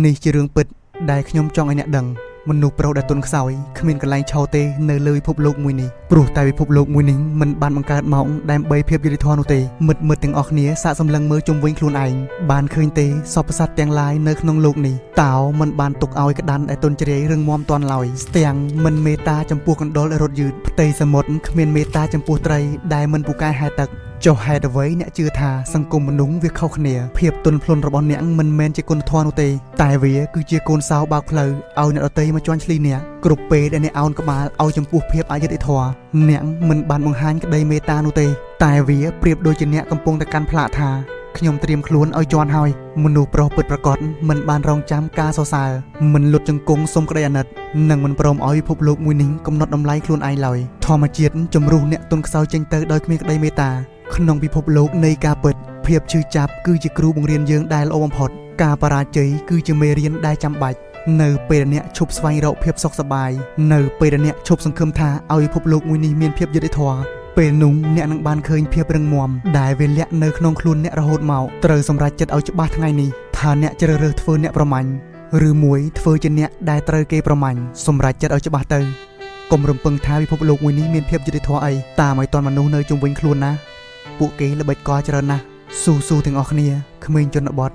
នេះជារឿងពិតដែលខ្ញុំចង់ឲ្យអ្នកដឹងមនុស្សប្រុសដែលទន់ខ្សោយគ្មានកន្លែងឆោតទេនៅលើពិភពលោកមួយនេះព្រោះតែពិភពលោកមួយនេះមិនបានបង្កើតមកដើម្បីភាពយុត្តិធម៌នោះទេមិត្តទាំងអស់គ្នាសាកសម្លឹងមើលជុំវិញខ្លួនឯងបានឃើញទេសពសត្វទាំងឡាយនៅក្នុងលោកនេះតើមិនបានទុកឲ្យក្តាន់ដែលទន់ជ្រាយរឹងមាំទាន់ឡើយស្ទាំងមិនមេត្តាចំពោះកណ្ដុររត់យឺតផ្ទៃសមុទ្រគ្មានមេត្តាចំពោះត្រីដែលមិនពូកែហែទឹកចុះហេតុអ្វីអ្នកជឿថាសង្គមមនុស្សវាខុសគ្នាភាពទន់ភ្លន់របស់អ្នកមិនមែនជាគុណធម៌នោះទេតែវាគឺជាកូនសោបើកផ្លូវឲ្យអ្នកដទៃមកជន់ឈ្លីអ្នកគ្រប់ពេលដែលអ្នកអោនក្បាលឲ្យចំពោះភាពអយុត្តិធម៌អ្នកមិនបានបង្ហាញក្តីមេត្តានោះទេតែវាប្រៀបដូចជាអ្នកកំពុងតែកាន់ផ្លាកថាខ្ញុំត្រៀមខ្លួនឲ្យជន់ហើយមនុស្សប្រុសពិតប្រាកដមិនបានរងចាំការសរសើរមិនលុតជង្គង់សុំក្តីអាណិតនិងមិនព្រមឲ្យពិភពលោកមួយនេះកំណត់តម្លៃខ្លួនឯងឡើយធម្មជាតិជំរុះអ្នកទន់ខ្សោយចេញទៅដោយគ្មានក្តីមេត្តាក្នុងពិភពលោកនៃការពិតភាពឈឺចាប់គឺជាគ្រូបង្រៀនយើងដែលល្អបំផុតការបរាជ័យគឺជាមេរៀនដែលចាំបាច់នៅពេលអ្នកឈប់ស្វែងរកភាពសុខសប្បាយនៅពេលអ្នកឈប់សង្ឃឹមថាឲ្យពិភពលោកមួយនេះមានភាពយុត្តិធម៌ពេលនោះអ្នកនឹងបានឃើញភាពរឹងមាំដែលវាលាក់នៅក្នុងខ្លួនអ្នករហូតមកត្រូវសម្រេចចិត្តឲ្យច្បាស់ថ្ងៃនេះថាអ្នកជ្រើសរើសធ្វើអ្នកប្រមាញ់ឬមួយធ្វើជាអ្នកដែលត្រូវគេប្រមាញ់សម្រេចចិត្តឲ្យច្បាស់ទៅកុំរំពឹងថាពិភពលោកមួយនេះមានភាពយុត្តិធម៌អីតាមឲ្យតន់មនុស្សនៅជុំវិញខ្លួនណាពួកគេល្បិចកលច្រើនណាស់ស៊ូទាំងអស់គ្នាក្មេងជនបទ